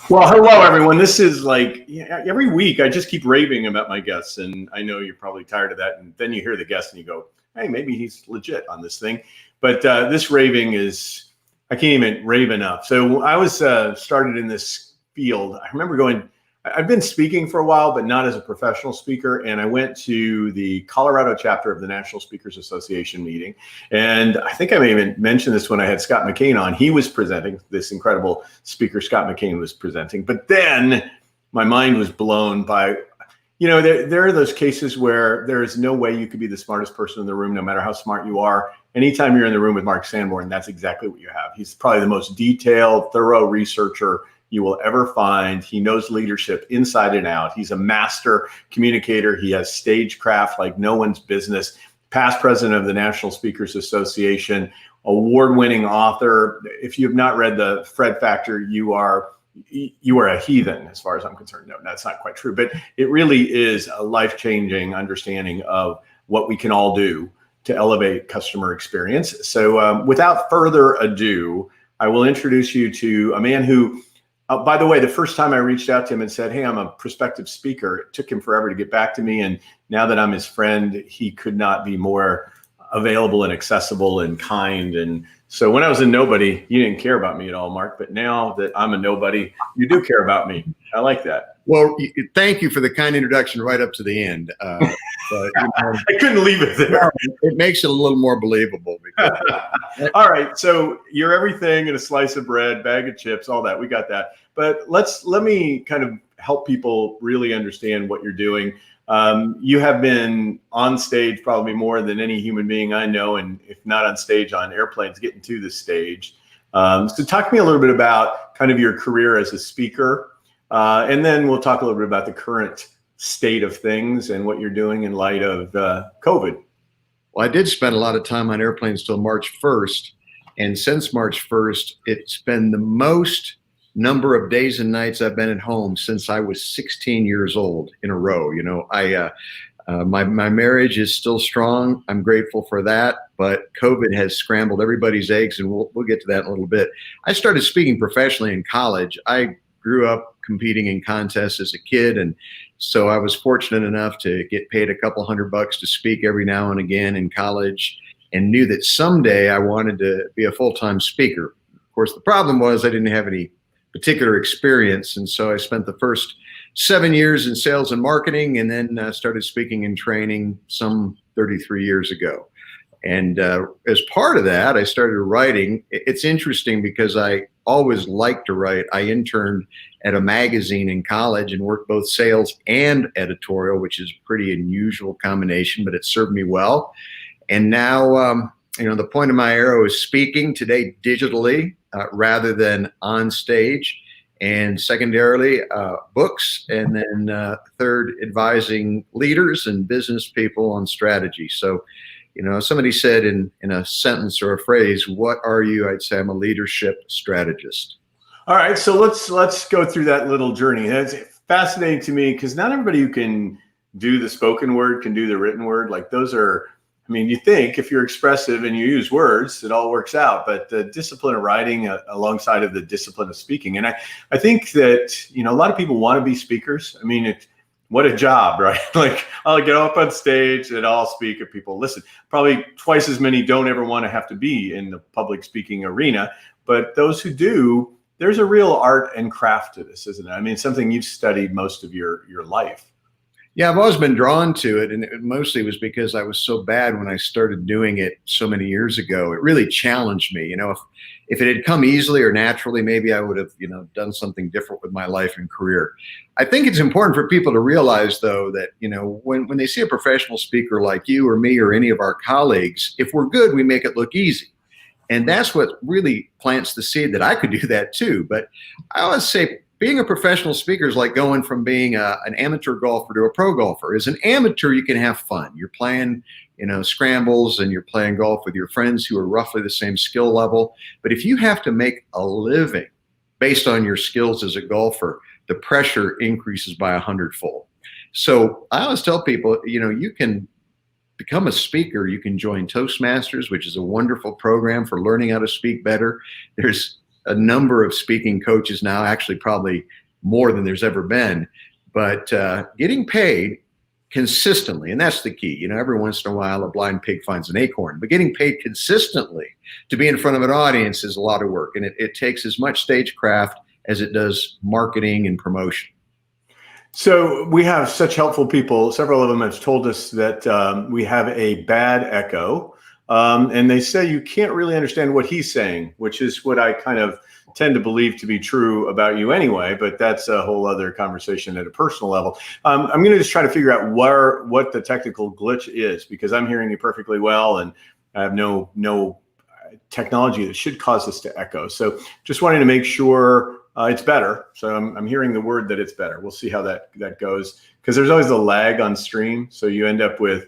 Well, hello, everyone. This is like every week I just keep raving about my guests, and I know you're probably tired of that. And then you hear the guest and you go, hey, maybe he's legit on this thing. But this raving is, I can't even rave enough. So I was started in this field. I remember I've been speaking for a while, but not as a professional speaker. And I went to the Colorado chapter of the National Speakers Association meeting. And I think I may even mention this when I had Scott McCain on. He was presenting, this incredible speaker, Scott McCain was presenting. But then my mind was blown by, there are those cases where there is no way you could be the smartest person in the room, no matter how smart you are. Anytime you're in the room with Mark Sanborn, that's exactly what you have. He's probably the most detailed, thorough researcher you will ever find. He knows leadership inside and out. He's a master communicator. He has stagecraft like no one's business. Past president of the National Speakers Association, award-winning author. If you have not read The Fred Factor, you are a heathen as far as I'm concerned. No, that's not quite true, but it really is a life-changing understanding of what we can all do to elevate customer experience. So without further ado, I will introduce you to a man who, by the way, the first time I reached out to him and said, hey, I'm a prospective speaker, it took him forever to get back to me. And now that I'm his friend, he could not be more available and accessible and kind. And so when I was a nobody, you didn't care about me at all, Mark. But now that I'm a nobody, you do care about me. I like that. Well, thank you for the kind introduction right up to the end. I couldn't leave it there. It makes it a little more believable. All right. So you're everything in a slice of bread, bag of chips, all that. We got that. But let me kind of help people really understand what you're doing. You have been on stage probably more than any human being I know, and if not on stage, on airplanes getting to the stage. So talk to me a little bit about kind of your career as a speaker. And then we'll talk a little bit about the current state of things and what you're doing in light of COVID. Well, I did spend a lot of time on airplanes till March 1st. And since March 1st, it's been the most number of days and nights I've been at home since I was 16 years old in a row. My marriage is still strong. I'm grateful for that. But COVID has scrambled everybody's eggs, and we'll get to that in a little bit. I started speaking professionally in college. I grew up competing in contests as a kid, and so I was fortunate enough to get paid a couple $100 to speak every now and again in college, and knew that someday I wanted to be a full-time speaker. Of course, the problem was I didn't have any particular experience, and so I spent the first 7 years in sales and marketing, and then started speaking and training some 33 years ago. And as part of that, I started writing. It's interesting because I always liked to write. I interned at a magazine in college and worked both sales and editorial, which is a pretty unusual combination, but it served me well. And now, the point of my arrow is speaking today digitally rather than on stage. And secondarily, books, and then third, advising leaders and business people on strategy. So, somebody said in a sentence or a phrase, what are you? I'd say I'm a leadership strategist. All right, so let's go through that little journey. That's fascinating to me because not everybody who can do the spoken word can do the written word. Like those are, you think if you're expressive and you use words, it all works out. But the discipline of writing alongside of the discipline of speaking. And I think that, a lot of people want to be speakers. What a job, right? Like I'll get up on stage and I'll speak and people listen. Probably twice as many don't ever want to have to be in the public speaking arena. But those who do, there's a real art and craft to this, isn't it? Something you've studied most of your life. Yeah, I've always been drawn to it, and it mostly was because I was so bad when I started doing it so many years ago. It really challenged me. If it had come easily or naturally, maybe I would have, done something different with my life and career. I think it's important for people to realize, though, that, when they see a professional speaker like you or me or any of our colleagues, if we're good, we make it look easy. And that's what really plants the seed that I could do that too. But I always say, being a professional speaker is like going from being an amateur golfer to a pro golfer. As an amateur, you can have fun. You're playing, scrambles, and you're playing golf with your friends who are roughly the same skill level. But if you have to make a living based on your skills as a golfer, the pressure increases by 100-fold. So I always tell people, you can become a speaker. You can join Toastmasters, which is a wonderful program for learning how to speak better. There's a number of speaking coaches now, actually probably more than there's ever been, but getting paid consistently, and that's the key. You know, every once in a while a blind pig finds an acorn, but getting paid consistently to be in front of an audience is a lot of work, and it takes as much stagecraft as it does marketing and promotion. So we have such helpful people. Several of them have told us that we have a bad echo, and they say you can't really understand what he's saying, which is what I kind of tend to believe to be true about you anyway, but that's a whole other conversation at a personal level. I'm going to just try to figure out what the technical glitch is, because I'm hearing you perfectly well, and I have no technology that should cause this to echo. So just wanting to make sure it's better. So I'm hearing the word that it's better. We'll see how that goes, because there's always a lag on stream. So you end up with,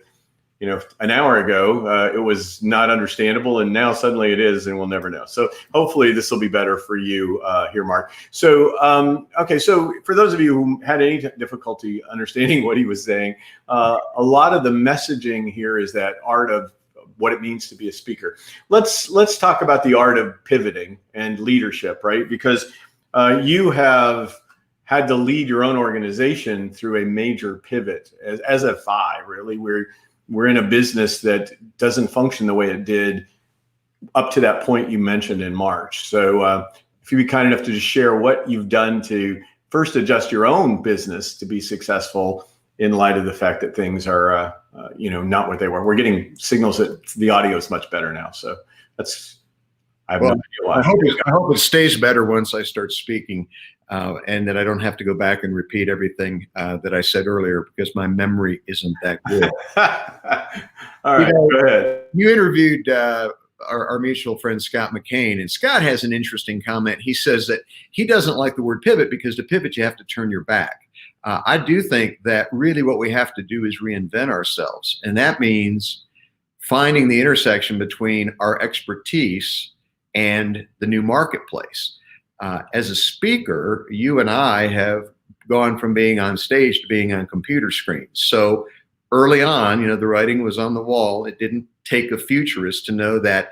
you know, an hour ago, it was not understandable, and now suddenly it is, and we'll never know. So hopefully this will be better for you here, Mark. So, okay, so for those of you who had any difficulty understanding what he was saying, a lot of the messaging here is that art of what it means to be a speaker. Let's talk about the art of pivoting and leadership, right? Because you have had to lead your own organization through a major pivot as a FI, really. We're in a business that doesn't function the way it did up to that point you mentioned in March. So if you'd be kind enough to just share what you've done to first adjust your own business to be successful in light of the fact that things are, not what they were. We're getting signals that the audio is much better now. So I have no idea why. I hope it stays better once I start speaking. And that I don't have to go back and repeat everything that I said earlier, because my memory isn't that good. All right, go ahead. You interviewed our mutual friend, Scott McCain, and Scott has an interesting comment. He says that he doesn't like the word pivot because to pivot, you have to turn your back. I do think that really what we have to do is reinvent ourselves. And that means finding the intersection between our expertise and the new marketplace. As a speaker, you and I have gone from being on stage to being on computer screens. So early on, the writing was on the wall. It didn't take a futurist to know that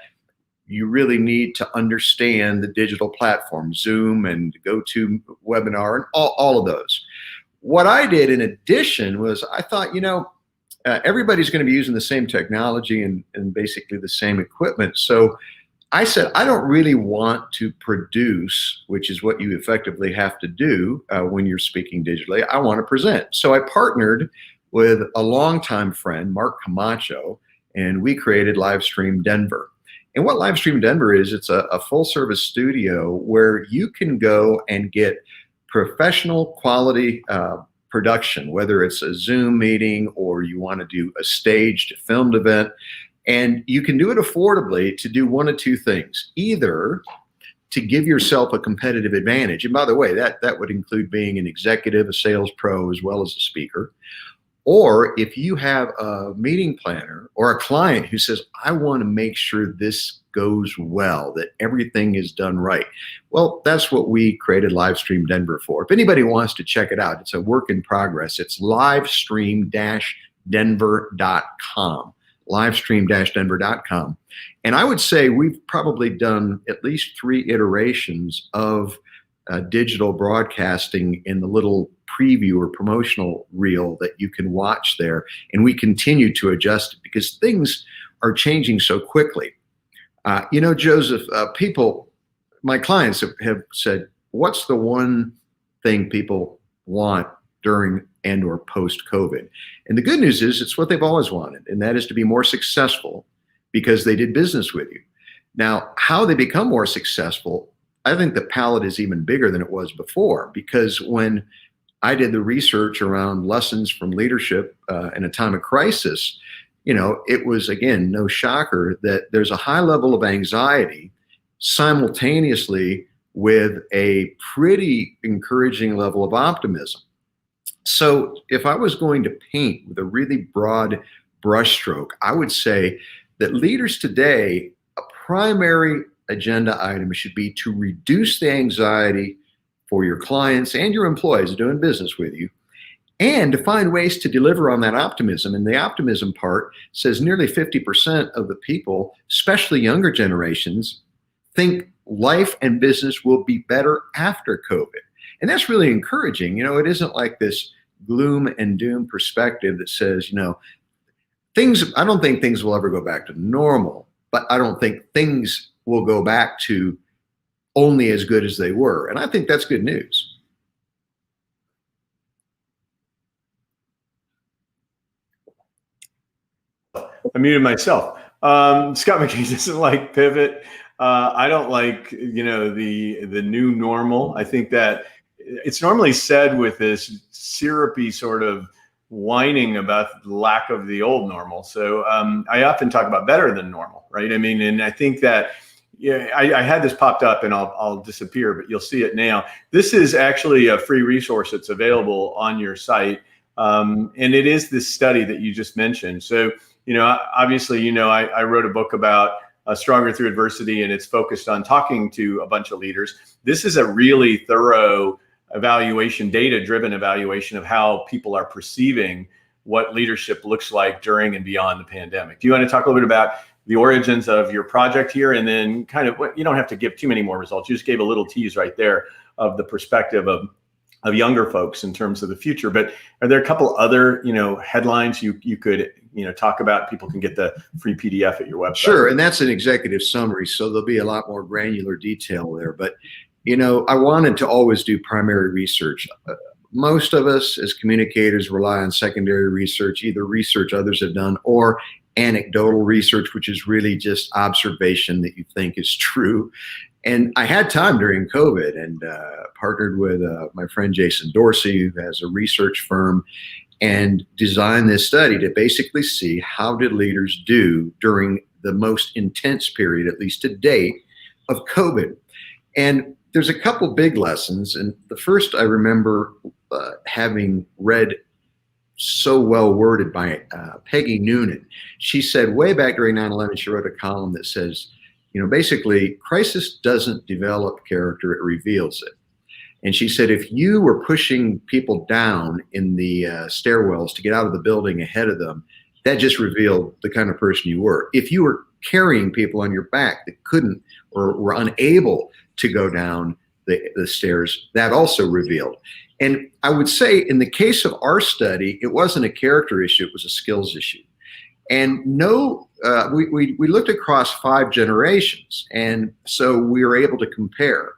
you really need to understand the digital platform, Zoom and GoToWebinar and all of those. What I did in addition was I thought, everybody's going to be using the same technology and basically the same equipment. So I said, I don't really want to produce, which is what you effectively have to do when you're speaking digitally. I want to present. So I partnered with a longtime friend, Mark Camacho, and we created Livestream Denver. And what Livestream Denver is, it's a full service studio where you can go and get professional quality production, whether it's a Zoom meeting or you want to do a staged filmed event. And you can do it affordably to do one of two things: either to give yourself a competitive advantage. And by the way, that would include being an executive, a sales pro, as well as a speaker. Or if you have a meeting planner or a client who says, I want to make sure this goes well, that everything is done right. Well, that's what we created Livestream Denver for. If anybody wants to check it out, it's a work in progress. It's livestream-denver.com. livestream-denver.com. And I would say we've probably done at least 3 iterations of digital broadcasting in the little preview or promotional reel that you can watch there. And we continue to adjust it because things are changing so quickly. Joseph, my clients have said, what's the one thing people want during and or post-COVID? And the good news is it's what they've always wanted, and that is to be more successful because they did business with you. Now, how they become more successful, I think the palette is even bigger than it was before, because when I did the research around lessons from leadership in a time of crisis, it was, again, no shocker that there's a high level of anxiety simultaneously with a pretty encouraging level of optimism. So if I was going to paint with a really broad brushstroke, I would say that leaders today, a primary agenda item should be to reduce the anxiety for your clients and your employees doing business with you, and to find ways to deliver on that optimism. And the optimism part says nearly 50% of the people, especially younger generations, think life and business will be better after COVID. And that's really encouraging. You know, it isn't like this gloom and doom perspective that says, you know, I don't think things will ever go back to normal, but I don't think things will go back to only as good as they were. And I think that's good news. I muted myself. Scott McKay doesn't like pivot. I don't like, you know, the new normal. I think that it's normally said with this syrupy sort of whining about the lack of the old normal. So I often talk about better than normal, right? I mean, and I think that, yeah, I had this popped up and I'll disappear, but you'll see it now. This is actually a free resource that's available on your site. And it is this study that you just mentioned. So, you know, obviously, you know, I wrote a book about Stronger Through Adversity, and it's focused on talking to a bunch of leaders. This is a really thorough evaluation, data-driven evaluation of how people are perceiving what leadership looks like during and beyond the pandemic. Do you want to talk a little bit about the origins of your project here, and then kind of what, you don't have to give too many more results. You just gave a little tease right there of the perspective of younger folks in terms of the future. But are there a couple other, you know, headlines you could, you know, talk about? People can get the free PDF at your website. Sure, and that's an executive summary, so there'll be a lot more granular detail there. But, you know, I wanted to always do primary research. Most of us as communicators rely on secondary research, either research others have done or anecdotal research, which is really just observation that you think is true. And I had time during COVID and partnered with my friend Jason Dorsey, who has a research firm, and designed this study to basically see how did leaders do during the most intense period, at least to date, of COVID. And there's a couple big lessons. And the first I remember having read so well worded by Peggy Noonan. She said way back during 9/11, she wrote a column that says, you know, basically, crisis doesn't develop character, it reveals it. And she said, if you were pushing people down in the stairwells to get out of the building ahead of them, that just revealed the kind of person you were. If you were carrying people on your back that couldn't or were unable to go down the stairs, that also revealed. And I would say in the case of our study, it wasn't a character issue, it was a skills issue. And we looked across 5 generations, and so we were able to compare.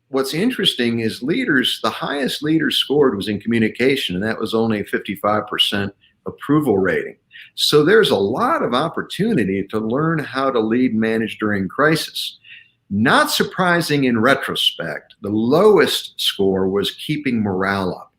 What's interesting is leaders, the highest leaders scored was in communication, and that was only a 55% approval rating. So there's a lot of opportunity to learn how to lead and manage during crisis. Not surprising in retrospect, the lowest score was keeping morale up.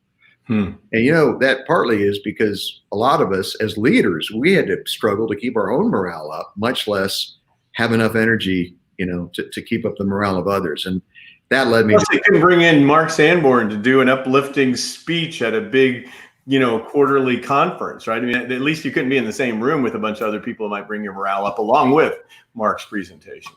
And, you know, that partly is because a lot of us as leaders, we had to struggle to keep our own morale up, much less have enough energy, you know, to keep up the morale of others. And that led me to— They can bring in Mark Sanborn to do an uplifting speech at a big, you know, quarterly conference, right? I mean, at least you couldn't be in the same room with a bunch of other people who might bring your morale up along with Mark's presentation.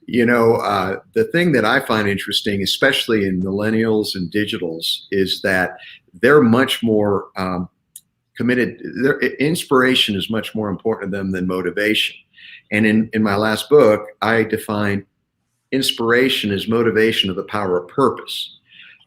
You know, the thing that I find interesting, especially in millennials and digitals, is that they're much more committed. Their inspiration is much more important to them than motivation. And in my last book, I define inspiration as motivation of the power of purpose.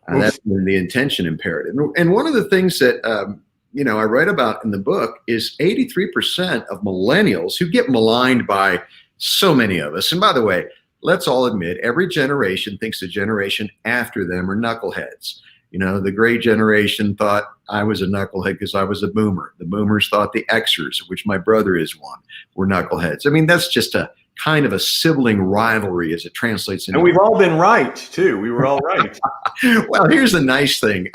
That's the intention imperative. And one of the things that, you know, I write about in the book is 83% of millennials who get maligned by so many of us. And by the way, let's all admit, every generation thinks the generation after them are knuckleheads. You know, the great generation thought I was a knucklehead because I was a boomer. The boomers thought the Xers, of which my brother is one, were knuckleheads. I mean, that's just a kind of a sibling rivalry as it translates into— And we've all been right, too. We were all right. Well, here's the nice thing.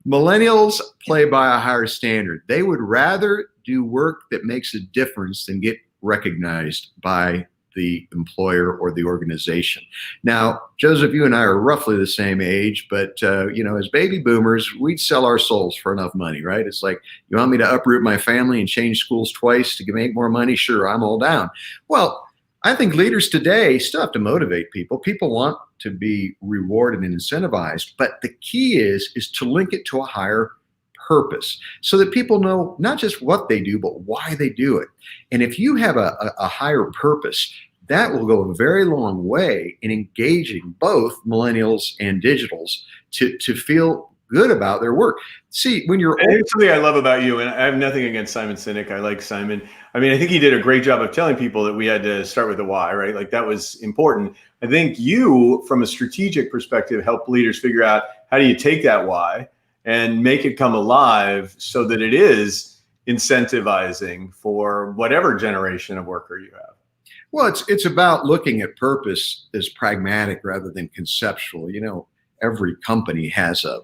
Millennials play by a higher standard. They would rather do work that makes a difference than get recognized by the employer or the organization. Now, Joseph, you and I are roughly the same age, but you know, as baby boomers, we'd sell our souls for enough money, right? It's like, you want me to uproot my family and change schools twice to make more money? Sure, I'm all down. Well, I think leaders today still have to motivate people. People want to be rewarded and incentivized, but the key is to link it to a higher purpose so that people know not just what they do, but why they do it. And if you have a higher purpose, that will go a very long way in engaging both millennials and digitals to feel good about their work. See, when you're and something I love about you, and I have nothing against Simon Sinek. I like Simon. I mean, I think he did a great job of telling people that we had to start with the why, right? Like that was important. I think you, from a strategic perspective, help leaders figure out how do you take that why and make it come alive so that it is incentivizing for whatever generation of worker you have. Well, it's about looking at purpose as pragmatic rather than conceptual. Every company has a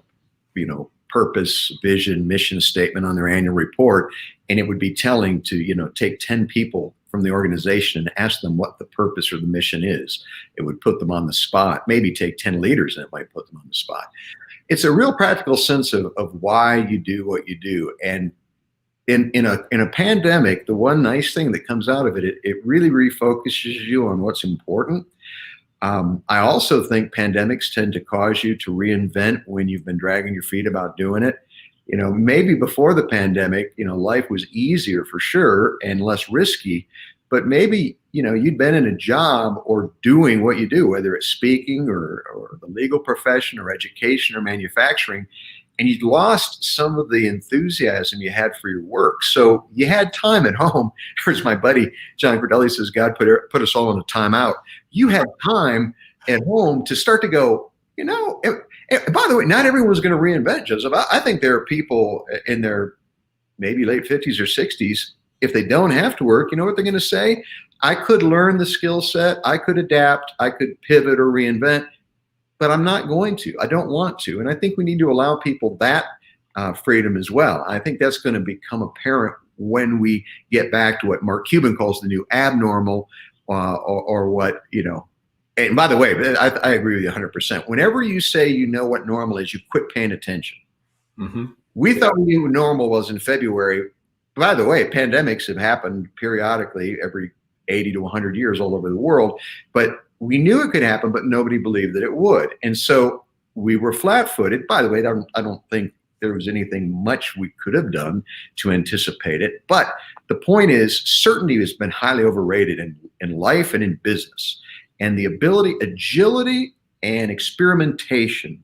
purpose, vision, mission statement on their annual report. And it would be telling to, take 10 people from the organization and ask them what the purpose or the mission is. It would put them on the spot. Maybe take 10 leaders and it might put them on the spot. It's a real practical sense of why you do what you do. And in a pandemic, the one nice thing that comes out of it really refocuses you on what's important. I also think pandemics tend to cause you to reinvent when you've been dragging your feet about doing it. Maybe before the pandemic, life was easier for sure and less risky, but maybe, you'd been in a job or doing what you do, whether it's speaking or the legal profession or education or manufacturing, and you'd lost some of the enthusiasm you had for your work. So you had time at home. As my buddy John Cordelli says, God put us all in a timeout. You had time at home to start to go, by the way, not everyone's going to reinvent, Joseph. I think there are people in their maybe late 50s or 60s, if they don't have to work, you know what they're going to say? I could learn the skill set. I could adapt. I could pivot or reinvent, but I'm not going to. I don't want to. And I think we need to allow people that freedom as well. I think that's going to become apparent when we get back to what Mark Cuban calls the new abnormal, or what, and by the way, I agree with you 100%. Whenever you say you know what normal is, you quit paying attention. Mm-hmm. We thought we knew what normal was in February. By the way, pandemics have happened periodically every 80 to 100 years all over the world, but we knew it could happen, but nobody believed that it would. And so we were flat-footed. By the way, I don't think there was anything much we could have done to anticipate it. But the point is, certainty has been highly overrated in life and in business. And the ability, agility, and experimentation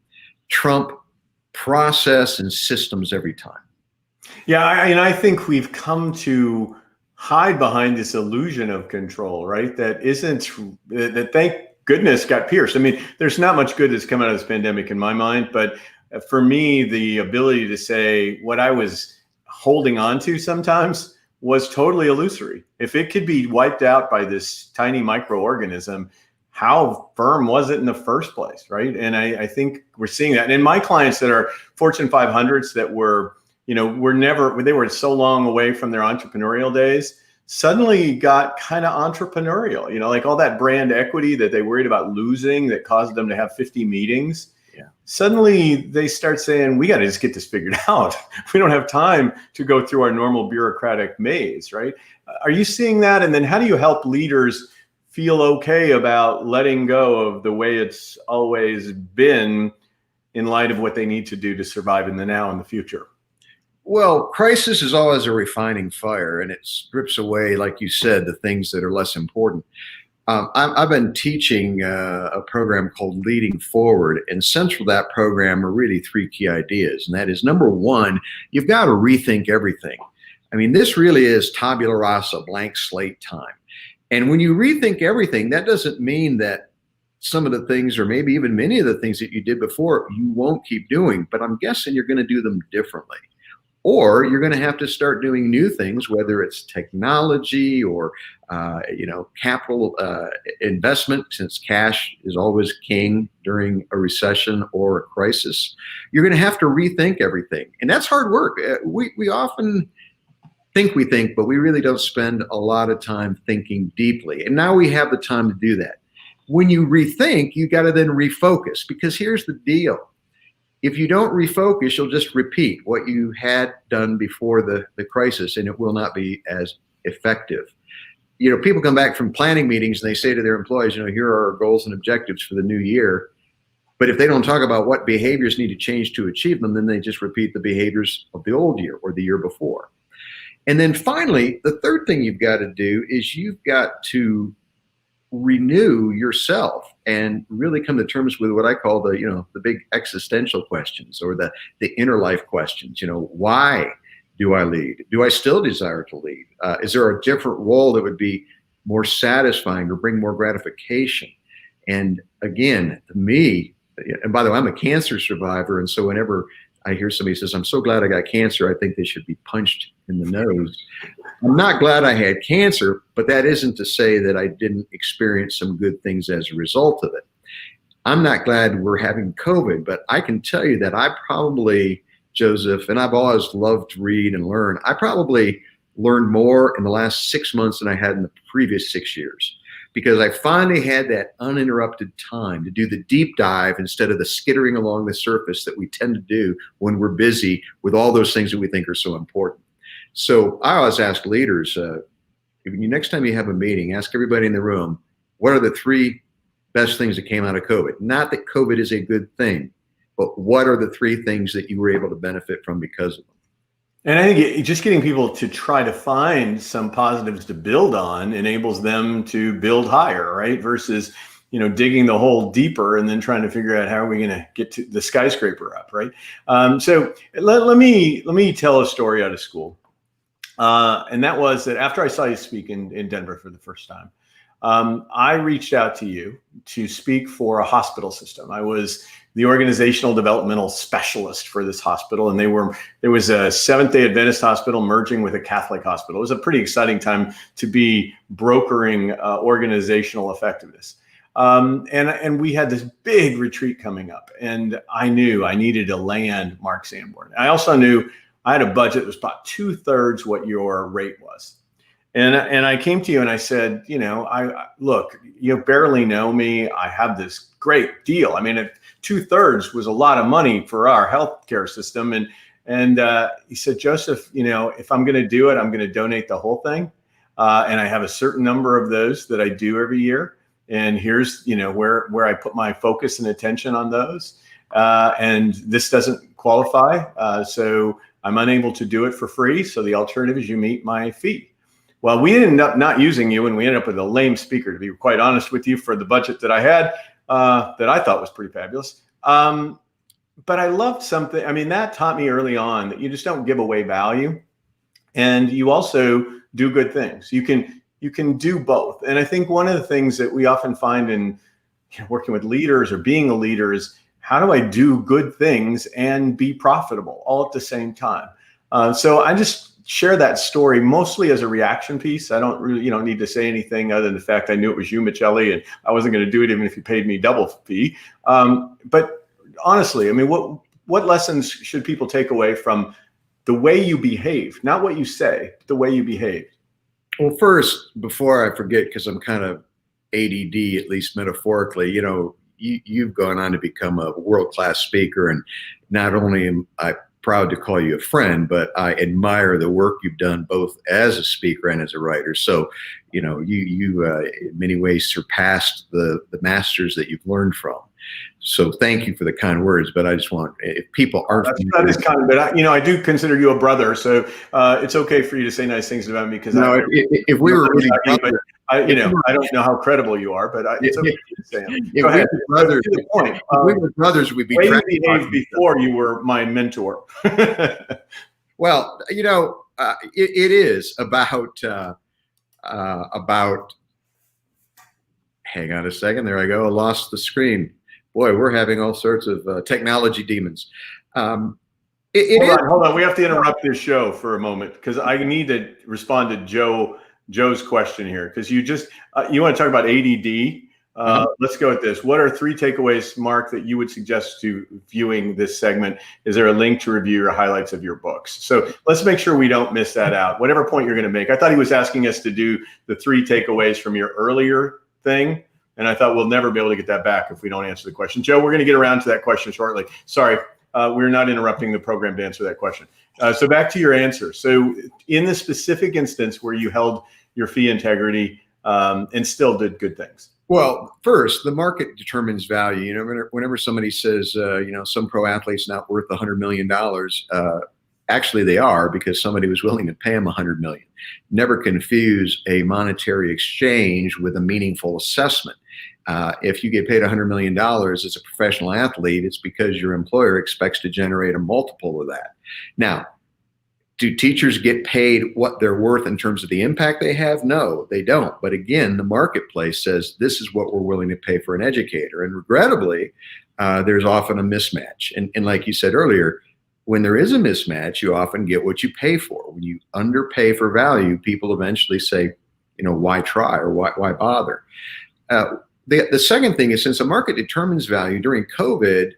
trump process and systems every time. Yeah, and I think we've come to hide behind this illusion of control, right? That thank goodness got pierced. I mean, there's not much good that's come out of this pandemic in my mind, but for me, the ability to say what I was holding on to sometimes was totally illusory. If it could be wiped out by this tiny microorganism, how firm was it in the first place, right? And I think we're seeing that. And in my clients that are Fortune 500s that were, they were so long away from their entrepreneurial days, suddenly got kind of entrepreneurial, like all that brand equity that they worried about losing that caused them to have 50 meetings. Yeah. Suddenly they start saying, we got to just get this figured out. We don't have time to go through our normal bureaucratic maze, right? Are you seeing that? And then how do you help leaders feel okay about letting go of the way it's always been in light of what they need to do to survive in the now and the future? Well, crisis is always a refining fire, and it strips away, like you said, the things that are less important. I've been teaching a program called Leading Forward, and central to that program are really three key ideas. And that is, number one, you've got to rethink everything. I mean, this really is tabula rasa, blank slate time. And when you rethink everything, that doesn't mean that some of the things, or maybe even many of the things that you did before, you won't keep doing, but I'm guessing you're going to do them differently. Or you're going to have to start doing new things, whether it's technology or, capital investment, since cash is always king during a recession or a crisis. You're going to have to rethink everything. And that's hard work. We often think we think, but we really don't spend a lot of time thinking deeply. And now we have the time to do that. When you rethink, you got to then refocus, because here's the deal. If you don't refocus, you'll just repeat what you had done before the crisis, and it will not be as effective. People come back from planning meetings and they say to their employees, here are our goals and objectives for the new year. But if they don't talk about what behaviors need to change to achieve them, then they just repeat the behaviors of the old year or the year before. And then finally, the third thing you've got to do is you've got to renew yourself and really come to terms with what I call the big existential questions, or the inner life questions. Why do I lead? Do I still desire to lead? Is there a different role that would be more satisfying or bring more gratification? And again, to me, and by the way, I'm a cancer survivor, and so whenever I hear somebody says, "I'm so glad I got cancer," I think they should be punched in the nose. I'm not glad I had cancer, but that isn't to say that I didn't experience some good things as a result of it. I'm not glad we're having COVID, but I can tell you that I probably, Joseph, and I've always loved to read and learn, I probably learned more in the last 6 months than I had in the previous 6 years, because I finally had that uninterrupted time to do the deep dive instead of the skittering along the surface that we tend to do when we're busy with all those things that we think are so important. So I always ask leaders, next time you have a meeting, ask everybody in the room, what are the 3 best things that came out of COVID? Not that COVID is a good thing, but what are the 3 things that you were able to benefit from because of them? And I think just getting people to try to find some positives to build on enables them to build higher, right? Versus, digging the hole deeper and then trying to figure out how are we going to get to the skyscraper up, right? So let me tell a story out of school. And that was that after I saw you speak in Denver for the first time, I reached out to you to speak for a hospital system. I was the organizational developmental specialist for this hospital, and there was a Seventh-day Adventist hospital merging with a Catholic hospital. It was a pretty exciting time to be brokering organizational effectiveness. And we had this big retreat coming up, and I knew I needed to land Mark Sanborn. I also knew I had a budget that was about 2/3 what your rate was. And I came to you and I said, look, you barely know me. I have this great deal. I mean, 2/3 was a lot of money for our healthcare system. And he said, Joseph, if I'm going to do it, I'm going to donate the whole thing. And I have a certain number of those that I do every year. And here's, where I put my focus and attention on those. And this doesn't qualify. So I'm unable to do it for free. So the alternative is you meet my fee. Well, we ended up not using you, and we ended up with a lame speaker, to be quite honest with you, for the budget that I had, that I thought was pretty fabulous. But I loved something. I mean, that taught me early on that you just don't give away value, and you also do good things. You can do both. And I think one of the things that we often find in working with leaders or being a leader is, how do I do good things and be profitable all at the same time? So I just share that story mostly as a reaction piece. I don't really, need to say anything other than the fact I knew it was you, Michelli, and I wasn't going to do it even if you paid me double fee. But honestly, I mean, what lessons should people take away from the way you behave, not what you say, but the way you behave? Well, first, before I forget, because I'm kind of ADD, at least metaphorically, you've gone on to become a world-class speaker, and not only am I proud to call you a friend, but I admire the work you've done both as a speaker and as a writer. So, you in many ways surpassed the masters that you've learned from. So thank you for the kind words, but I just want, if people aren't. That is kind, but I do consider you a brother, so it's okay for you to say nice things about me, because if we were really brothers, I don't know how credible you are, but it's okay to say them. Go ahead. Brothers, to the point. If we were brothers, we'd be. Way you behaved before you were my mentor. Well, it is about. Hang on a second. There I go. I lost the screen. Boy, we're having all sorts of technology demons. Hold on. We have to interrupt this show for a moment, because I need to respond to Joe's question here, because you want to talk about ADD. Let's go with this. What are 3 takeaways, Mark, that you would suggest to viewing this segment? Is there a link to review your highlights of your books? So let's make sure we don't miss that out. Whatever point you're going to make. I thought he was asking us to do the 3 takeaways from your earlier thing, and I thought we'll never be able to get that back if we don't answer the question. Joe, we're going to get around to that question shortly. Sorry, we're not interrupting the program to answer that question. So back to your answer. So in the specific instance where you held your fee integrity and still did good things. Well, first, the market determines value. Whenever somebody says, some pro athlete's not worth $100 million, Actually, they are, because somebody was willing to pay them $100 million. Never confuse a monetary exchange with a meaningful assessment. If you get paid $100 million as a professional athlete, it's because your employer expects to generate a multiple of that. Now, do teachers get paid what they're worth in terms of the impact they have? No, they don't. But again, the marketplace says this is what we're willing to pay for an educator. And regrettably, there's often a mismatch. And like you said earlier, when there is a mismatch, you often get what you pay for. When you underpay for value, people eventually say, why try, or why bother? The second thing is, since the market determines value during COVID,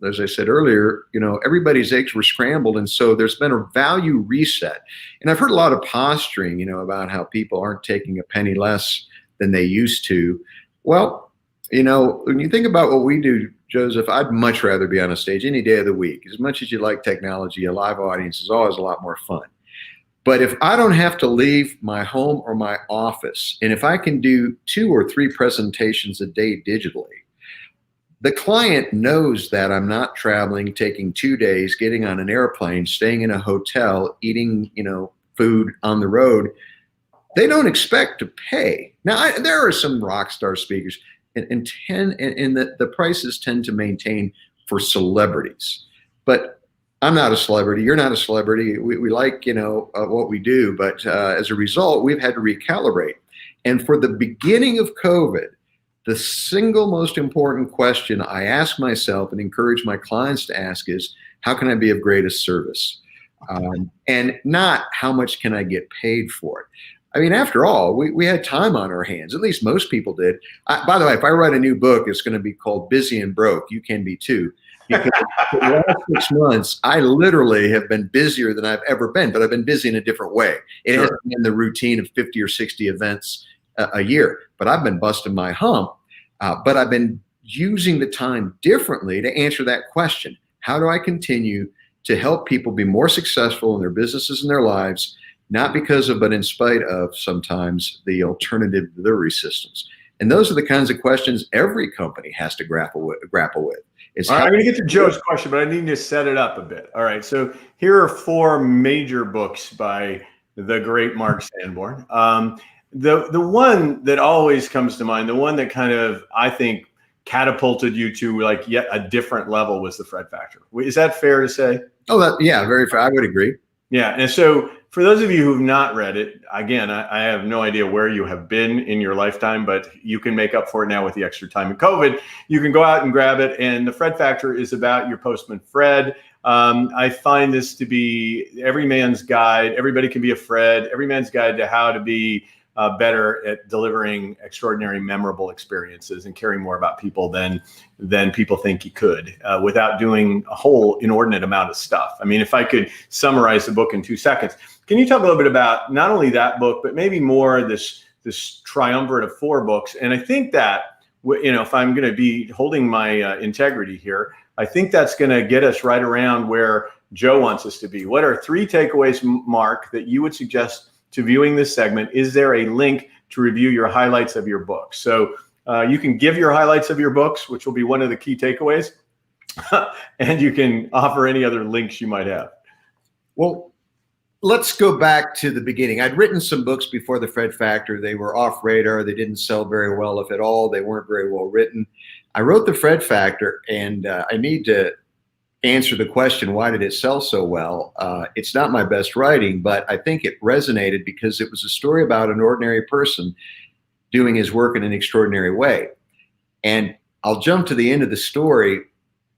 as I said earlier, everybody's eggs were scrambled. And so there's been a value reset. And I've heard a lot of posturing, about how people aren't taking a penny less than they used to. Well, when you think about what we do, Joseph, I'd much rather be on a stage any day of the week. As much as you like technology, a live audience is always a lot more fun. But if I don't have to leave my home or my office, and if I can do 2 or 3 presentations a day digitally, the client knows that I'm not traveling, taking 2 days, getting on an airplane, staying in a hotel, eating, food on the road. They don't expect to pay. Now, there are some rock star speakers, and the prices tend to maintain for celebrities. But I'm not a celebrity. You're not a celebrity. We like, what we do. But as a result, we've had to recalibrate. And for the beginning of COVID, the single most important question I ask myself and encourage my clients to ask is, how can I be of greatest service? And not how much can I get paid for it? I mean, after all, we had time on our hands. At least most people did. By the way, if I write a new book, it's going to be called Busy and Broke. You can be too. Because for the last 6 months, I literally have been busier than I've ever been, but I've been busy in a different way. It hasn't been the routine of 50 or 60 events a year, but I've been busting my hump. But I've been using the time differently to answer that question. How do I continue to help people be more successful in their businesses and their lives, not because of, but in spite of sometimes the alternative delivery systems? And those are the kinds of questions every company has to grapple with. All right, I'm going to get to Joe's question, but I need to set it up a bit. All right, so here are 4 major books by the great Mark Sanborn. The one that always comes to mind, the one that kind of, I think, catapulted you to like yet a different level was The Fred Factor. Is that fair to say? Oh, yeah, very fair. I would agree. Yeah, and so for those of you who've not read it, again, I have no idea where you have been in your lifetime, but you can make up for it now with the extra time in COVID. You can go out and grab it, and The Fred Factor is about your postman, Fred. I find this to be every man's guide. Everybody can be a Fred. Every man's guide to how to be better at delivering extraordinary, memorable experiences and caring more about people than people think you could, without doing a whole inordinate amount of stuff. I mean, if I could summarize the book in 2 seconds, can you talk a little bit about not only that book, but maybe more this triumvirate of 4 books? And I think that, if I'm going to be holding my integrity here, I think that's going to get us right around where Joe wants us to be. What are 3 takeaways, Mark, that you would suggest to viewing this segment? Is there a link to review your highlights of your books? So you can give your highlights of your books, which will be one of the key takeaways, and you can offer any other links you might have. Well, let's go back to the beginning. I'd written some books before The Fred Factor. They were off radar. They didn't sell very well, if at all. They weren't very well written. I wrote The Fred Factor, and I need to answer the question, why did it sell so well? It's not my best writing, but I think it resonated because it was a story about an ordinary person doing his work in an extraordinary way. And I'll jump to the end of the story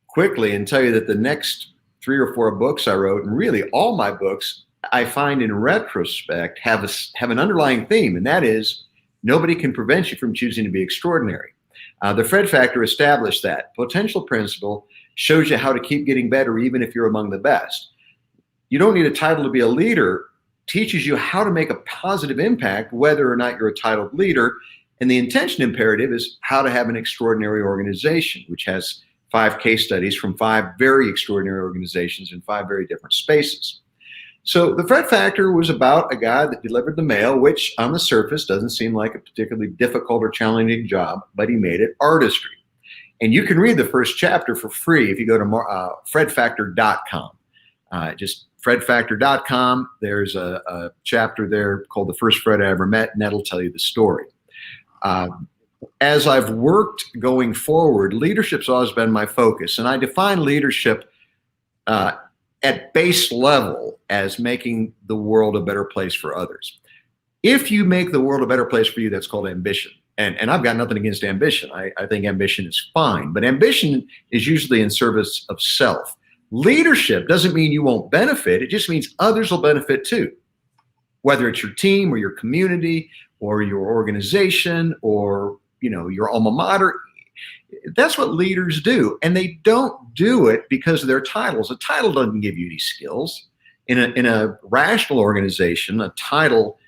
quickly and tell you that the next 3 or 4 books I wrote, and really all my books, I find in retrospect have an underlying theme, and that is nobody can prevent you from choosing to be extraordinary. The Fred Factor established that. Potential principle shows you how to keep getting better even if you're among the best. You don't need a title to be a leader. Teaches you how to make a positive impact whether or not you're a titled leader. And the intention imperative is how to have an extraordinary organization, which has 5 case studies from 5 very extraordinary organizations in 5 very different spaces. So the Fred Factor was about a guy that delivered the mail, which on the surface doesn't seem like a particularly difficult or challenging job, but he made it artistry. And you can read the first chapter for free if you go to fredfactor.com. Just fredfactor.com. There's a chapter there called The First Fred I Ever Met, and that'll tell you the story. As I've worked going forward, leadership's always been my focus, and I define leadership at base level as making the world a better place for others. If you make the world a better place for you, that's called ambition. And I've got nothing against ambition. I think ambition is fine, but ambition is usually in service of self. Leadership doesn't mean you won't benefit. It just means others will benefit too, whether it's your team or your community or your organization or your alma mater. That's what leaders do, and they don't do it because of their titles. A title doesn't give you any skills. In a rational organization, a title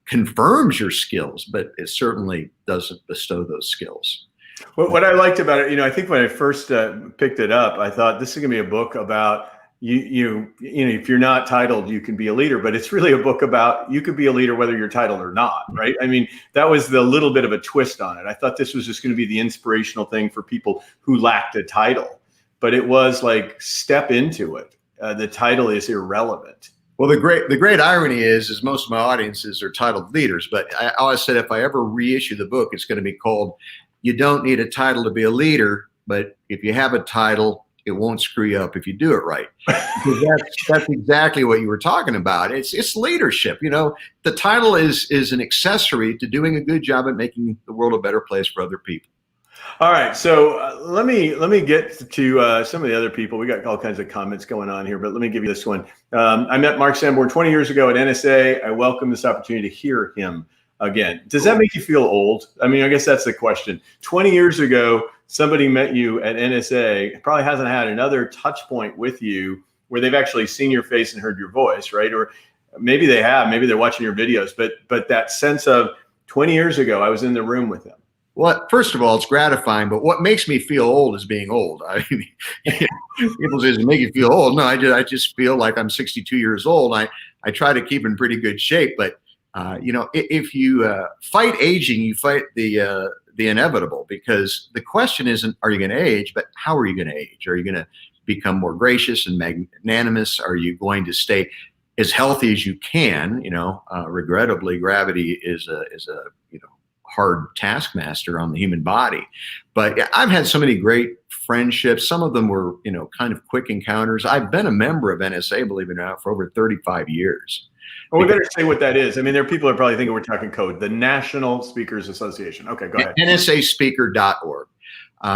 confirms your skills, but it certainly doesn't bestow those skills. What I liked about it, I think when I first picked it up, I thought this is going to be a book about if you're not titled, you can be a leader, but it's really a book about you could be a leader whether you're titled or not, right? I mean, that was the little bit of a twist on it. I thought this was just going to be the inspirational thing for people who lacked a title, but it was like step into it. The title is irrelevant. Well, the great irony is most of my audiences are titled leaders, but I always said if I ever reissue the book, it's going to be called "You Don't Need a Title to Be a Leader, but if you have a title, it won't screw you up if you do it right." That's exactly what you were talking about. It's leadership. The title is an accessory to doing a good job at making the world a better place for other people. All right, so let me get to some of the other people. We got all kinds of comments going on here, but let me give you this one. I met Mark Sanborn 20 years ago at NSA. I welcome this opportunity to hear him again. Does that make you feel old? I mean, I guess that's the question. 20 years ago, somebody met you at NSA, probably hasn't had another touch point with you where they've actually seen your face and heard your voice, right? Or maybe they have, maybe they're watching your videos, but that sense of 20 years ago, I was in the room with them. Well, first of all, it's gratifying, but what makes me feel old is being old. I mean, people say, does it make you feel old? No, I just feel like I'm 62 years old. I try to keep in pretty good shape, but if you fight aging, you fight the inevitable, because the question isn't, are you going to age, but how are you going to age? Are you going to become more gracious and magnanimous? Are you going to stay as healthy as you can? Regrettably, gravity is a hard taskmaster on the human body. But I've had so many great friendships. Some of them were, kind of quick encounters. I've been a member of NSA, believe it or not, for over 35 years. Well, we better say what that is. I mean, there are people that are probably thinking we're talking code. The National Speakers Association. Okay, go ahead. NSAspeaker.org.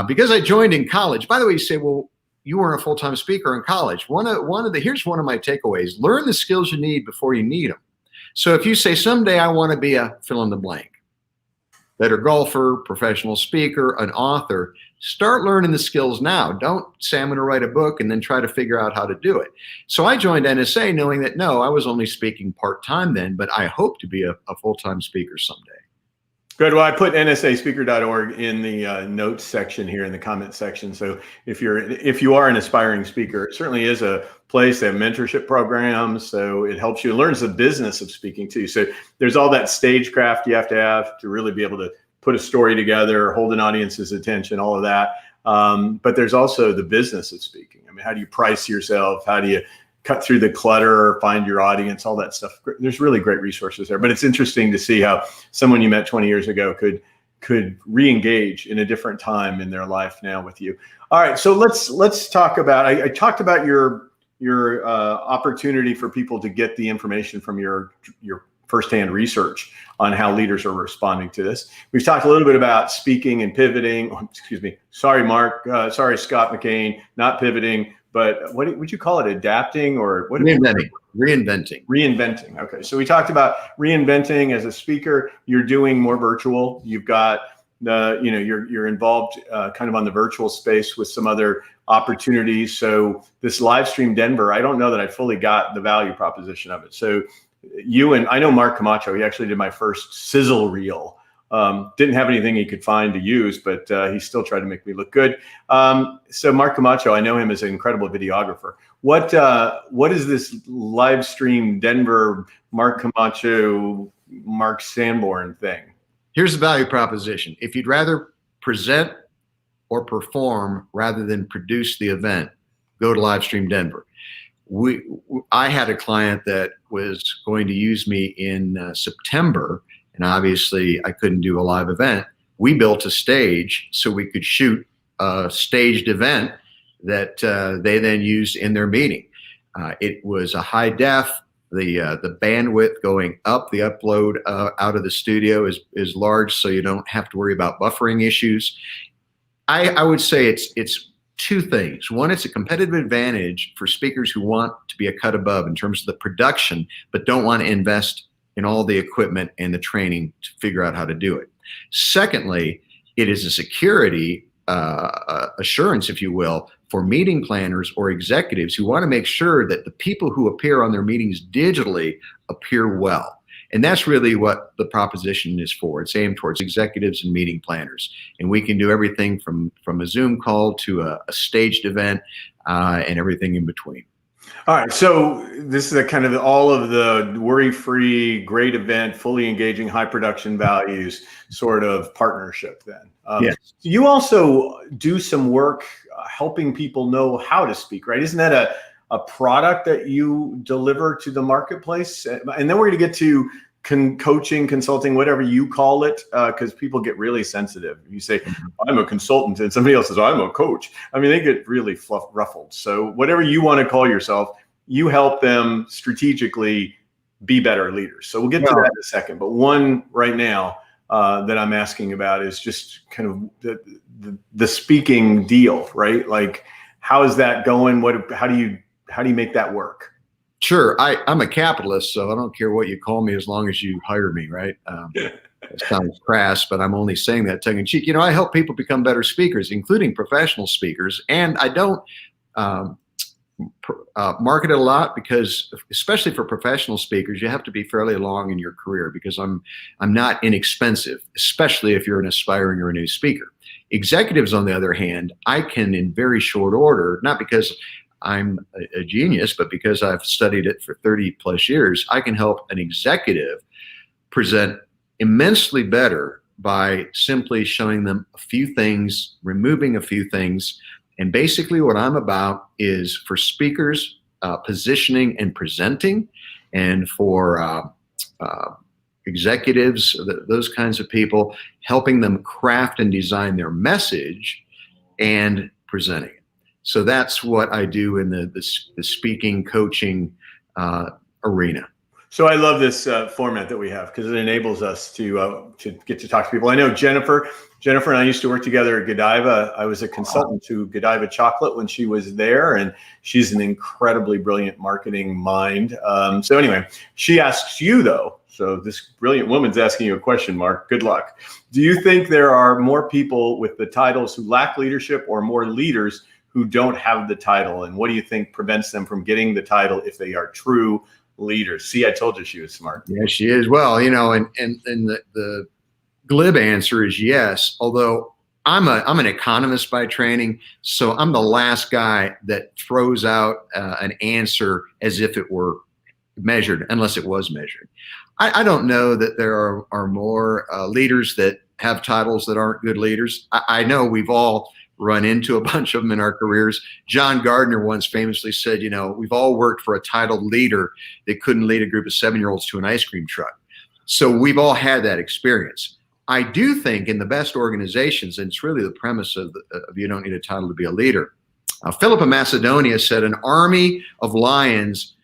Because I joined in college. By the way, you say, well, you weren't a full-time speaker in college. Here's one of my takeaways. Learn the skills you need before you need them. So if you say, someday I want to be a fill in the blank, better golfer, professional speaker, an author, start learning the skills now. Don't say I'm going to write a book and then try to figure out how to do it. So I joined NSA knowing that, no, I was only speaking part-time then, but I hope to be a full-time speaker someday. Good. Well, I put nsaspeaker.org in the notes section here in the comment section. So if you are an aspiring speaker, it certainly is a place. They have mentorship programs, so it helps you. It learns the business of speaking too. So there's all that stagecraft you have to really be able to put a story together, hold an audience's attention, all of that. But there's also the business of speaking. I mean, how do you price yourself? How do you cut through the clutter, find your audience, all that stuff? There's really great resources there. But it's interesting to see how someone you met 20 years ago could re-engage in a different time in their life now with you. All right, so let's talk about. I talked about your opportunity for people to get the information from your firsthand research on how leaders are responding to this. We've talked a little bit about speaking and pivoting. Oh, excuse me. Sorry, Mark. Sorry, Scott McCain. Not pivoting, but what would you call it? Adapting or what? Reinventing. Okay. So we talked about reinventing as a speaker. You're doing more virtual. You've got you're involved kind of on the virtual space with some other opportunities. So this Livestream Denver, I don't know that I fully got the value proposition of it. So I know Mark Camacho, he actually did my first sizzle reel. Didn't have anything he could find to use, but he still tried to make me look good. So Mark Camacho, I know him as an incredible videographer. What is this Livestream Denver, Mark Camacho, Mark Sanborn thing? Here's the value proposition. If you'd rather present or perform rather than produce the event, go to Livestream Denver. I had a client that was going to use me in September, and obviously I couldn't do a live event. We built a stage so we could shoot a staged event that they then used in their meeting. It was a high def. The bandwidth going up, the upload out of the studio is large, so you don't have to worry about buffering issues. I would say it's two things. One, it's a competitive advantage for speakers who want to be a cut above in terms of the production, but don't want to invest in all the equipment and the training to figure out how to do it. Secondly, it is a security assurance, if you will, for meeting planners or executives who want to make sure that the people who appear on their meetings digitally appear well. And that's really what the proposition is for. It's aimed towards executives and meeting planners. And we can do everything from a Zoom call to a staged event and everything in between. All right. So this is a kind of all of the worry-free, great event, fully engaging, high production values sort of partnership then. Yes. You also do some work helping people know how to speak, right? Isn't that a product that you deliver to the marketplace? And then we're going to get to coaching, consulting, whatever you call it, because people get really sensitive. You say, I'm a consultant, and somebody else says, I'm a coach. I mean, they get really ruffled. So whatever you want to call yourself, you help them strategically be better leaders. So we'll get to that in a second. But one right now that I'm asking about is just kind of the speaking deal, right? Like, how is that going? How do you make that work? Sure. I'm a capitalist, so I don't care what you call me as long as you hire me, right? It sounds crass, but I'm only saying that tongue in cheek. You know, I help people become better speakers, including professional speakers, and I don't market it a lot because, especially for professional speakers, you have to be fairly long in your career because I'm not inexpensive, especially if you're an aspiring or a new speaker. Executives, on the other hand, I can, in very short order, not because I'm a genius, but because I've studied it for 30 plus years, I can help an executive present immensely better by simply showing them a few things, removing a few things. And basically what I'm about is for speakers, positioning and presenting, and for executives, those kinds of people, helping them craft and design their message and presenting it. So that's what I do in the speaking, coaching arena. So I love this format that we have because it enables us to get to talk to people. I know Jennifer and I used to work together at Godiva. I was a consultant to Godiva Chocolate when she was there, and she's an incredibly brilliant marketing mind. So anyway, she asks you though. So this brilliant woman's asking you a question, Mark. Good luck. Do you think there are more people with the titles who lack leadership, or more leaders who don't have the title? And what do you think prevents them from getting the title if they are true leaders? See, I told you she was smart. Yeah, she is. Well, you know, and the glib answer is yes, although I'm an economist by training, so I'm the last guy that throws out an answer as if it were measured, unless it was measured. I don't know that there are more leaders that have titles that aren't good leaders. I know we've all run into a bunch of them in our careers. John Gardner once famously said, you know, we've all worked for a titled leader that couldn't lead a group of 7-year-olds to an ice cream truck. So we've all had that experience. I do think in the best organizations, and it's really the premise of you don't need a title to be a leader. Philip of Macedonia said an army of lions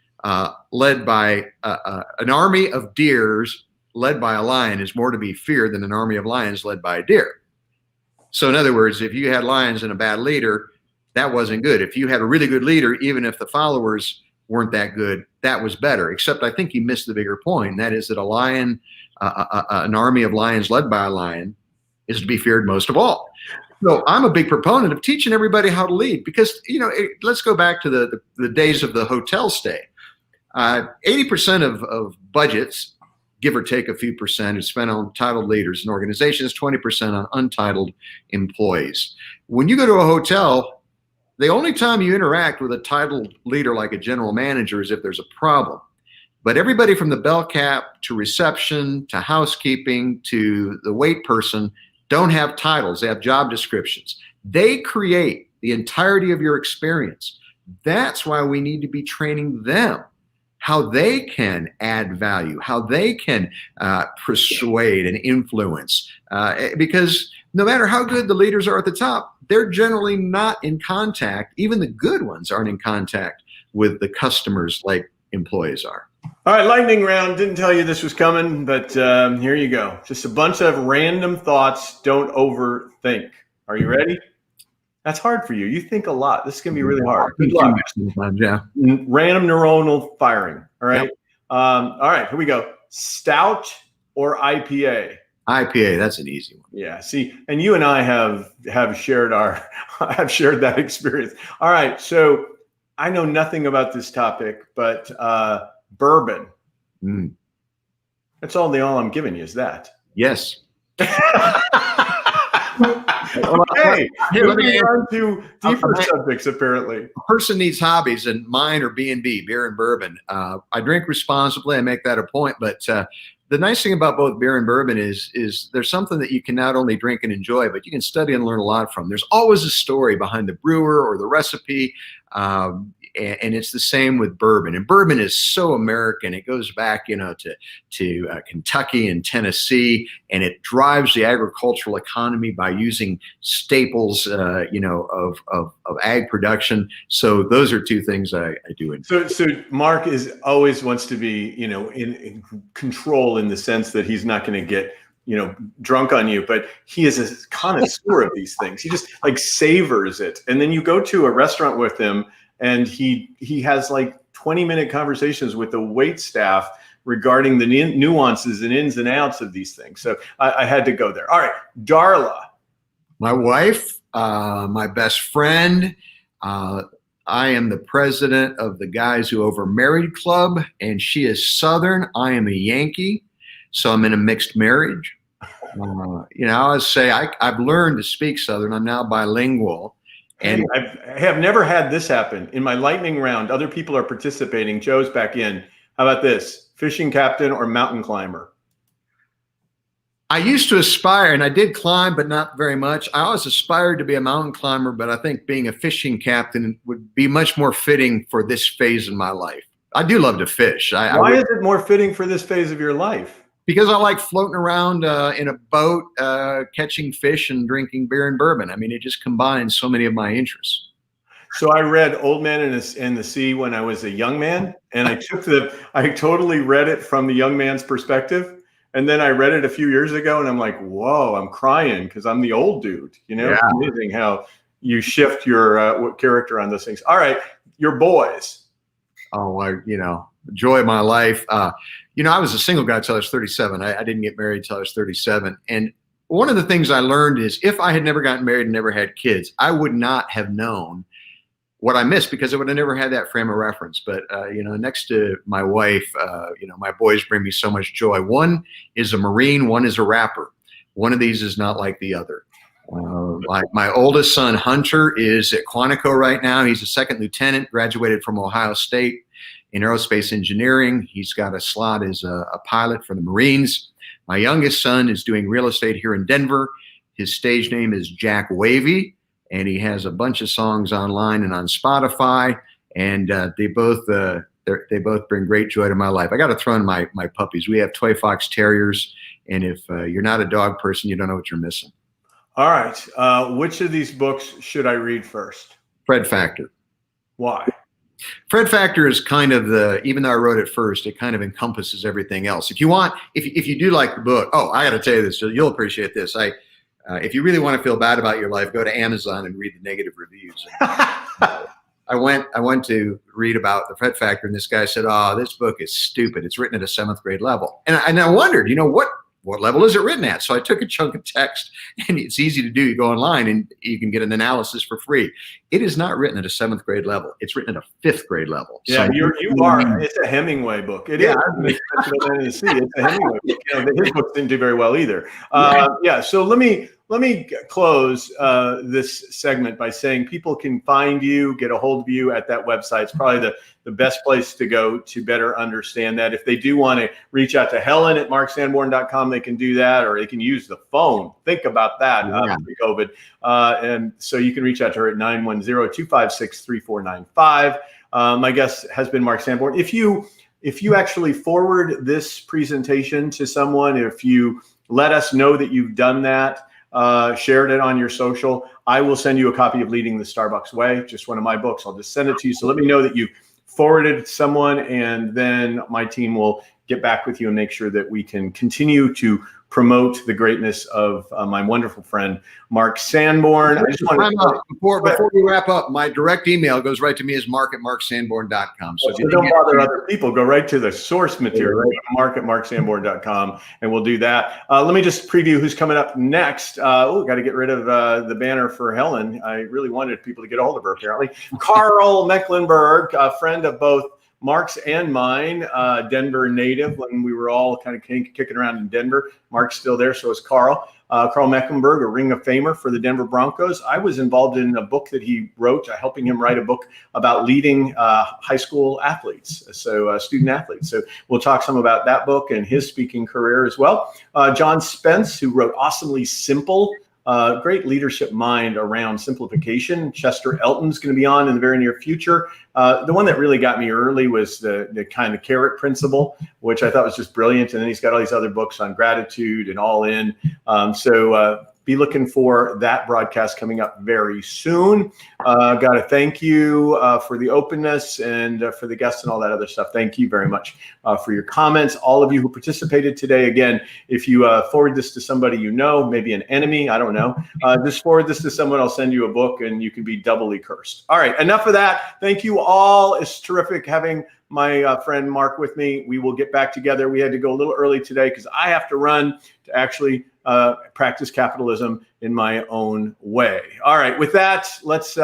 led by an army of deers led by a lion is more to be feared than an army of lions led by a deer. So in other words, if you had lions and a bad leader, that wasn't good. If you had a really good leader, even if the followers weren't that good, that was better. Except I think he missed the bigger point, and that is that a lion, an army of lions led by a lion, is to be feared most of all. So I'm a big proponent of teaching everybody how to lead because, you know, let's go back to the days of the hotel stay. 80% of budgets, give or take a few percent, is spent on titled leaders and organizations, 20% on untitled employees. When you go to a hotel, the only time you interact with a titled leader like a general manager is if there's a problem. But everybody from the bell cap to reception to housekeeping to the wait person don't have titles. They have job descriptions. They create the entirety of your experience. That's why we need to be training them, how they can add value, how they can persuade and influence. Because no matter how good the leaders are at the top, they're generally not in contact. Even the good ones aren't in contact with the customers like employees are. All right, lightning round. Didn't tell you this was coming, but here you go. Just a bunch of random thoughts. Don't overthink. Are you ready? That's hard for you. You think a lot. This is going to be really hard. Good luck. Yeah. Random neuronal firing. All right. Yep. All right, here we go. Stout or IPA? IPA, that's an easy one. Yeah. See, and you and I have shared have shared that experience. All right. So I know nothing about this topic, but bourbon. That's all I'm giving you is that. Yes. Okay, moving on to deeper subjects, apparently. A person needs hobbies, and mine are B&B, beer and bourbon. I drink responsibly. I make that a point. But the nice thing about both beer and bourbon is there's something that you can not only drink and enjoy, but you can study and learn a lot from. There's always a story behind the brewer or the recipe. And it's the same with bourbon. And bourbon is so American. It goes back, to Kentucky and Tennessee, and it drives the agricultural economy by using staples, of ag production. So those are two things I do enjoy. So Mark always wants to be, in control, in the sense that he's not going to get drunk on you, but he is a connoisseur of these things. He just savors it. And then you go to a restaurant with him, and he has 20-minute conversations with the wait staff regarding the nuances and ins and outs of these things. So I had to go there. All right, Darla. My wife, my best friend. I am the president of the Guys Who Overmarried Club, and she is Southern. I am a Yankee, so I'm in a mixed marriage. I always say I've learned to speak Southern. I'm now bilingual. And I have never had this happen. In my lightning round, other people are participating. Joe's back in. How about this? Fishing captain or mountain climber? I used to aspire, and I did climb, but not very much. I always aspired to be a mountain climber, but I think being a fishing captain would be much more fitting for this phase in my life. I do love to fish. Why is it more fitting for this phase of your life? Because I like floating around in a boat, catching fish and drinking beer and bourbon. I mean, it just combines so many of my interests. So I read Old Man and the Sea when I was a young man, and I totally read it from the young man's perspective. And then I read it a few years ago, and I'm like, whoa, I'm crying because I'm the old dude. Yeah. It's amazing how you shift your character on those things. All right, your boys. Oh, the joy of my life. I was a single guy till I was 37. I didn't get married till I was 37. And one of the things I learned is if I had never gotten married and never had kids, I would not have known what I missed because I would have never had that frame of reference. But, next to my wife, my boys bring me so much joy. One is a Marine, one is a rapper. One of these is not like the other. My oldest son, Hunter, is at Quantico right now. He's a second lieutenant, graduated from Ohio State in aerospace engineering. He's got a slot as a pilot for the Marines. My youngest son is doing real estate here in Denver. His stage name is Jack Wavy, and he has a bunch of songs online and on Spotify. And they both bring great joy to my life. I got to throw in my puppies. We have toy fox terriers, and if you're not a dog person, you don't know what you're missing. All right. Which of these books should I read first? Fred Factor. Why? Fred Factor is kind of even though I wrote it first, it kind of encompasses everything else. If you do like the book, I got to tell you this, you'll appreciate this. If you really want to feel bad about your life, go to Amazon and read the negative reviews. I went to read about the Fred Factor, and this guy said, this book is stupid. It's written at a 7th grade level. And I wondered, what level is it written at? So I took a chunk of text, and it's easy to do. You go online and you can get an analysis for free. It is not written at a 7th grade level. It's written at a 5th grade level. Yeah, so you are. It's a Hemingway book. It is. It's a Hemingway book. His books didn't do very well either. So let me let me close this segment by saying people can find you, get a hold of you at that website. It's probably the best place to go to better understand that. If they do want to reach out to Helen at marksanborn.com, they can do that, or they can use the phone. Think about that pre-COVID. And so you can reach out to her at 910-256-3495. My guest has been Mark Sanborn. If you actually forward this presentation to someone, if you let us know that you've done that, shared it on your social, I will send you a copy of Leading the Starbucks Way, just one of my books. I'll just send it to you. So let me know that you forwarded it to someone, and then my team will get back with you and make sure that we can continue to promote the greatness of my wonderful friend, Mark Sanborn. I just want to before we wrap up, my direct email goes right to me as mark@marksanborn.com. So don't bother other people. Go right to the source material, mark@marksanborn.com, and we'll do that. Let me just preview who's coming up next. Got to get rid of the banner for Helen. I really wanted people to get a hold of her, apparently. Carl Mecklenburg, a friend of both Mark's and mine, Denver native when we were all kind of kicking around in Denver. Mark's still there, so is Carl. Carl Mecklenburg, a Ring of Famer for the Denver Broncos. I was involved in a book that he wrote, helping him write a book about leading high school athletes, so student athletes. So we'll talk some about that book and his speaking career as well. John Spence, who wrote Awesomely Simple, great leadership mind around simplification. Chester Elton's going to be on in the very near future. The one that really got me early was the kind of carrot principle, which I thought was just brilliant. And then he's got all these other books on gratitude and all in. So be looking for that broadcast coming up very soon. Got to thank you for the openness and for the guests and all that other stuff. Thank you very much for your comments. All of you who participated today. Again, if you forward this to somebody you know, maybe an enemy, I don't know, just forward this to someone. I'll send you a book and you can be doubly cursed. All right, enough of that. Thank you all. It's terrific having my friend Mark with me. We will get back together. We had to go a little early today because I have to run to actually practice capitalism in my own way. All right, with that, let's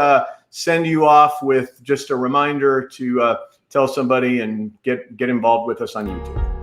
send you off with just a reminder to tell somebody and get involved with us on YouTube.